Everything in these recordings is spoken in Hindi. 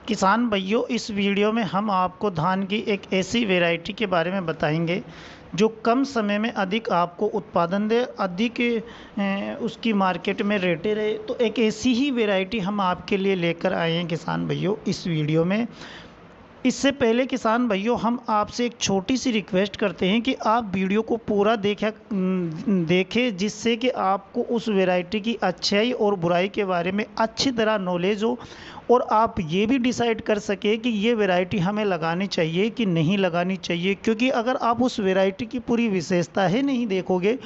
किसान भाइयों, इस वीडियो में हम आपको धान की एक ऐसी वैरायटी के बारे में बताएंगे जो कम समय में अधिक आपको उत्पादन दे, अधिक उसकी मार्केट में रेटे रहे। तो एक ऐसी ही वैरायटी हम आपके लिए लेकर आए हैं किसान भाइयों इस वीडियो में। इससे पहले किसान भाइयों, हम आपसे एक छोटी सी रिक्वेस्ट करते हैं कि आप वीडियो को पूरा देखें, जिससे कि आपको उस वैरायटी की अच्छाई और बुराई के बारे में अच्छी तरह नॉलेज हो और आप ये भी डिसाइड कर सके कि ये वैरायटी हमें लगानी चाहिए कि नहीं लगानी चाहिए। क्योंकि अगर आप उस वैरायटी की पूरी विशेषता ही नहीं देखोगे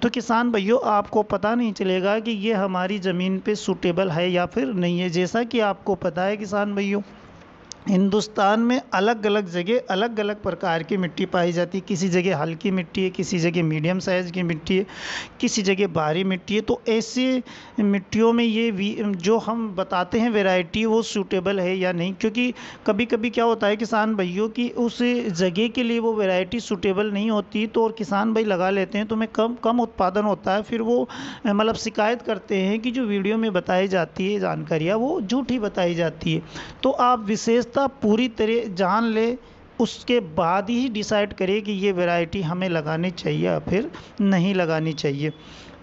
तो किसान भाइयों आपको पता नहीं चलेगा कि ये हमारी ज़मीन पे सूटेबल है या फिर नहीं है। जैसा कि आपको पता है किसान भाइयों, हिंदुस्तान में अलग अलग जगह अलग अलग प्रकार की मिट्टी पाई जाती है। किसी जगह हल्की मिट्टी है, किसी जगह मीडियम साइज़ की मिट्टी है, किसी जगह भारी मिट्टी है। तो ऐसे मिट्टियों में जो हम बताते हैं वैरायटी वो सूटेबल है या नहीं। क्योंकि कभी कभी क्या होता है किसान भाइयों कि उस जगह के लिए वो वैरायटी सूटेबल नहीं होती, तो और किसान भाई लगा लेते हैं तो में कम कम उत्पादन होता है। फिर वो मतलब शिकायत करते हैं कि जो वीडियो में बताई जाती है जानकारियाँ वो झूठी बताई जाती है। तो आप विशेषता पूरी तरह जान ले, उसके बाद ही डिसाइड करें कि ये वैरायटी हमें लगानी चाहिए या फिर नहीं लगानी चाहिए।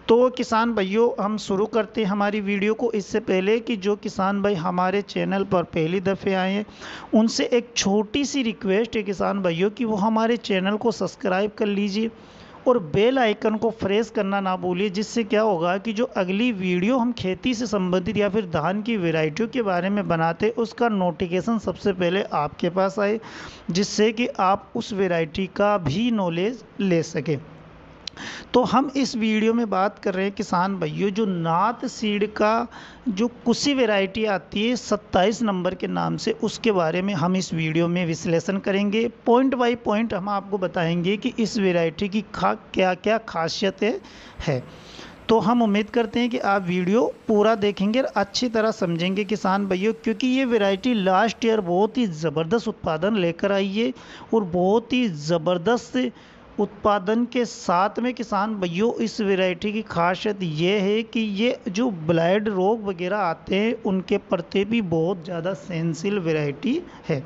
तो किसान भाइयों, हम शुरू करते हैं हमारी वीडियो को। इससे पहले कि जो किसान भाई हमारे चैनल पर पहली दफ़े आए हैं उनसे एक छोटी सी रिक्वेस्ट है किसान भाइयों कि वो हमारे चैनल को सब्सक्राइब कर लीजिए और बेल आइकन को प्रेस करना ना भूलिए। जिससे क्या होगा कि जो अगली वीडियो हम खेती से संबंधित या फिर धान की वैरायटियों के बारे में बनाते उसका नोटिफिकेशन सबसे पहले आपके पास आए, जिससे कि आप उस वैरायटी का भी नॉलेज ले सकें। तो हम इस वीडियो में बात कर रहे हैं किसान भाइयों, जो नाथ सीड का जो कुशी वैरायटी आती है 27 नंबर के नाम से, उसके बारे में हम इस वीडियो में विश्लेषण करेंगे। पॉइंट बाय पॉइंट हम आपको बताएंगे कि इस वैरायटी की क्या क्या खासियतें है। तो हम उम्मीद करते हैं कि आप वीडियो पूरा देखेंगे और अच्छी तरह समझेंगे किसान भाइयों, क्योंकि ये वैरायटी लास्ट ईयर बहुत ही ज़बरदस्त उत्पादन लेकर आई है। और बहुत ही ज़बरदस्त उत्पादन के साथ में किसान भाइयों इस वैरायटी की खासियत ये है कि ये जो ब्लाइट रोग वगैरह आते हैं उनके प्रति भी बहुत ज़्यादा सहनशील वैरायटी है।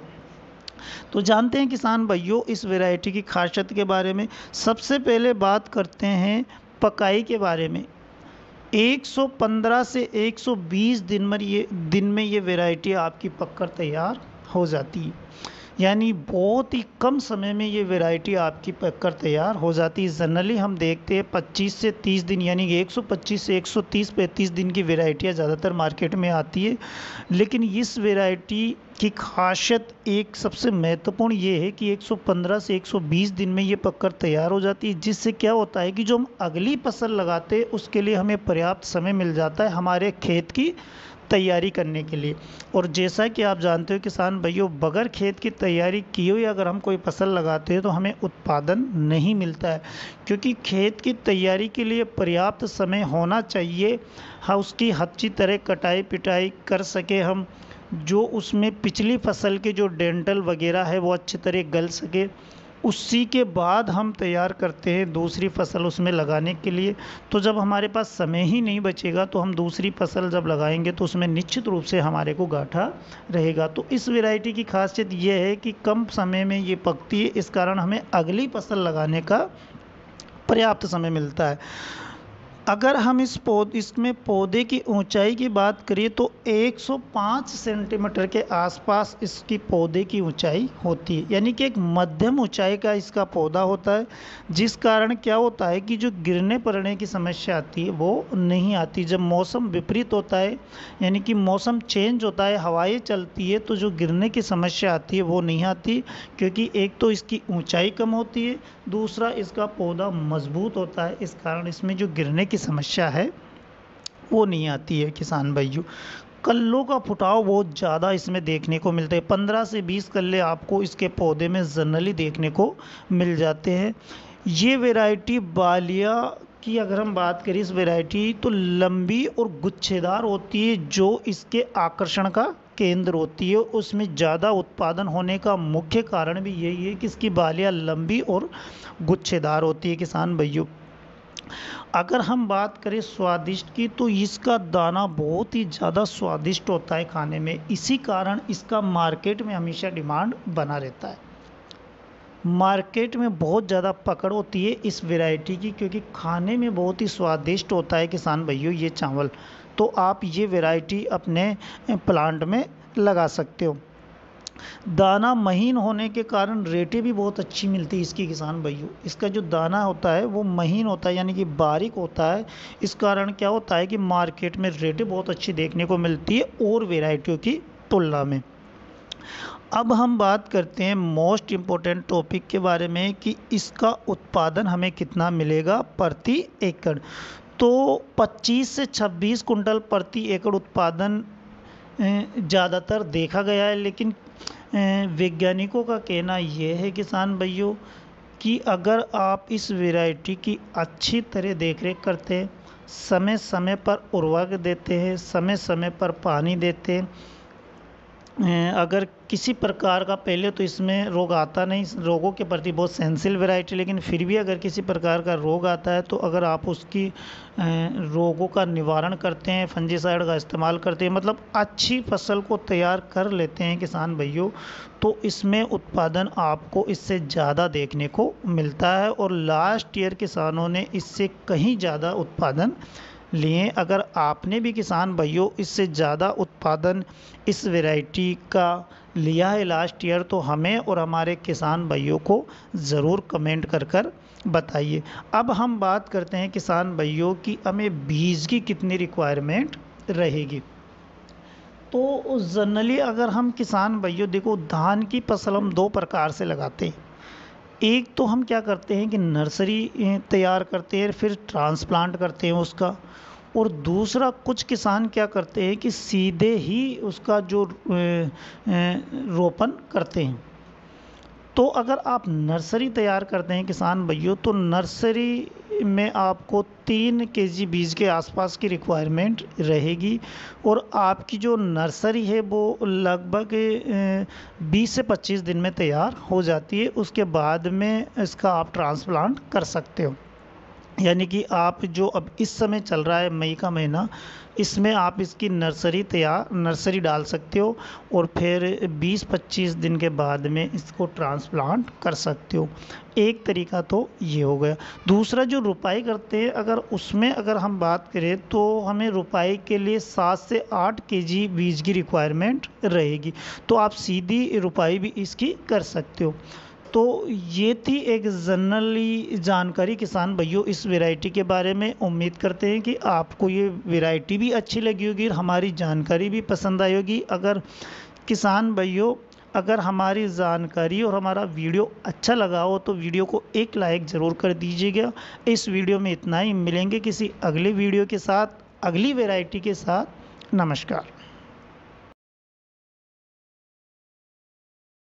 तो जानते हैं किसान भाइयों इस वैरायटी की खासियत के बारे में। सबसे पहले बात करते हैं पकाई के बारे में। 115 से 120 दिन में ये वैरायटी आपकी पककर तैयार हो जाती है। यानी बहुत ही कम समय में ये वैरायटी आपकी पककर तैयार हो जाती है। जनरली हम देखते हैं 25 से 30 दिन, यानी कि 125 से 130-35 दिन की वैरायटियाँ ज़्यादातर मार्केट में आती है। लेकिन इस वैरायटी की खासियत एक सबसे महत्वपूर्ण ये है कि 115 से 120 दिन में ये पककर तैयार हो जाती है। जिससे क्या होता है कि जो हम अगली फसल लगाते हैं उसके लिए हमें पर्याप्त समय मिल जाता है हमारे खेत की तैयारी करने के लिए। और जैसा कि आप जानते हो किसान भाइयों, बगैर खेत की तैयारी किए हुए अगर हम कोई फसल लगाते हैं तो हमें उत्पादन नहीं मिलता है। क्योंकि खेत की तैयारी के लिए पर्याप्त समय होना चाहिए। हाँ, उसकी अच्छी तरह कटाई पिटाई कर सके हम, जो उसमें पिछली फसल के जो डेंटल वगैरह है वो अच्छी तरह गल सके। उसी के बाद हम तैयार करते हैं दूसरी फसल उसमें लगाने के लिए। तो जब हमारे पास समय ही नहीं बचेगा तो हम दूसरी फसल जब लगाएंगे तो उसमें निश्चित रूप से हमारे को घाटा रहेगा। तो इस वैरायटी की खासियत ये है कि कम समय में ये पकती है, इस कारण हमें अगली फसल लगाने का पर्याप्त समय मिलता है। अगर हम इसमें पौधे की ऊंचाई की बात करें तो 105 सेंटीमीटर के आसपास इसकी पौधे की ऊंचाई होती है। यानी कि एक मध्यम ऊंचाई का इसका पौधा होता है, जिस कारण क्या होता है कि जो गिरने पड़ने की समस्या आती है वो नहीं आती। जब मौसम विपरीत होता है, यानी कि मौसम चेंज होता है, हवाएं चलती है, तो जो गिरने की समस्या आती है वो नहीं आती। क्योंकि एक तो इसकी ऊंचाई कम होती है, दूसरा इसका पौधा मजबूत होता है, इस कारण इसमें जो गिरने की समस्या है वो नहीं आती है किसान भाइयों। कल्लों का फुटाव बहुत ज़्यादा इसमें देखने को मिलता है। 15 से 20 कल्ले आपको इसके पौधे में जनरली देखने को मिल जाते हैं। ये वैरायटी बालिया की अगर हम बात करें इस वैरायटी, तो लंबी और गुच्छेदार होती है, जो इसके आकर्षण का केंद्र होती है। उसमें ज़्यादा उत्पादन होने का मुख्य कारण भी यही है कि इसकी बालियाँ लंबी और गुच्छेदार होती है किसान भाइयों। अगर हम बात करें स्वादिष्ट की, तो इसका दाना बहुत ही ज़्यादा स्वादिष्ट होता है खाने में, इसी कारण इसका मार्केट में हमेशा डिमांड बना रहता है। मार्केट में बहुत ज़्यादा पकड़ होती है इस वैरायटी की, क्योंकि खाने में बहुत ही स्वादिष्ट होता है किसान भाइयों ये चावल। तो आप ये वैरायटी अपने प्लांट में लगा सकते हो। दाना महीन होने के कारण रेटें भी बहुत अच्छी मिलती है इसकी किसान भाइयों। इसका जो दाना होता है वो महीन होता है, यानी कि बारीक होता है। इस कारण क्या होता है कि मार्केट में रेटें बहुत अच्छी देखने को मिलती है और वैरायटियों की तुलना में। अब हम बात करते हैं मोस्ट इम्पोर्टेंट टॉपिक के बारे में कि इसका उत्पादन हमें कितना मिलेगा प्रति एकड़। तो 25 से 26 कुंटल प्रति एकड़ उत्पादन ज़्यादातर देखा गया है, लेकिन वैज्ञानिकों का कहना यह है किसान भाइयों कि अगर आप इस वैरायटी की अच्छी तरह देखरेख करते हैं, समय समय पर उर्वरक देते हैं, समय समय पर पानी देते हैं, अगर किसी प्रकार का, पहले तो इसमें रोग आता नहीं, रोगों के प्रति बहुत सेंसिटिव वैरायटी, लेकिन फिर भी अगर किसी प्रकार का रोग आता है तो अगर आप उसकी रोगों का निवारण करते हैं, फंजीसाइड का इस्तेमाल करते हैं, मतलब अच्छी फसल को तैयार कर लेते हैं किसान भाइयों, तो इसमें उत्पादन आपको इससे ज़्यादा देखने को मिलता है। और लास्ट ईयर किसानों ने इससे कहीं ज़्यादा उत्पादन लिए। अगर आपने भी किसान भाइयों इससे ज़्यादा उत्पादन इस वैरायटी का लिया है लास्ट ईयर, तो हमें और हमारे किसान भाइयों को ज़रूर कमेंट कर बताइए। अब हम बात करते हैं किसान भाइयों कि हमें बीज की कितनी रिक्वायरमेंट रहेगी। तो जनरली अगर हम किसान भाइयों देखो, धान की फसल हम दो प्रकार से लगाते हैं। एक तो हम क्या करते हैं कि नर्सरी तैयार करते हैं, फिर ट्रांसप्लांट करते हैं उसका। और दूसरा कुछ किसान क्या करते हैं कि सीधे ही उसका जो रोपण करते हैं। तो अगर आप नर्सरी तैयार करते हैं किसान भाइयों, तो नर्सरी में आपको 3 केजी बीज के आसपास की रिक्वायरमेंट रहेगी। और आपकी जो नर्सरी है वो लगभग 20 से 25 दिन में तैयार हो जाती है। उसके बाद में इसका आप ट्रांसप्लांट कर सकते हो। यानी कि आप जो अब इस समय चल रहा है मई का महीना, इसमें आप इसकी नर्सरी डाल सकते हो और फिर 20-25 दिन के बाद में इसको ट्रांसप्लांट कर सकते हो। एक तरीका तो ये हो गया। दूसरा जो रुपाई करते हैं, अगर हम बात करें तो हमें रुपाई के लिए 7 से 8 केजी बीज की रिक्वायरमेंट रहेगी। तो आप सीधी रुपाई भी इसकी कर सकते हो। तो ये थी एक जनरली जानकारी किसान भाइयों इस वैरायटी के बारे में। उम्मीद करते हैं कि आपको ये वैरायटी भी अच्छी लगी होगी और हमारी जानकारी भी पसंद आई होगी। अगर किसान भाइयों अगर हमारी जानकारी और हमारा वीडियो अच्छा लगा हो तो वीडियो को एक लाइक ज़रूर कर दीजिएगा। इस वीडियो में इतना ही, मिलेंगे किसी अगले वीडियो के साथ, अगली वैरायटी के साथ। नमस्कार।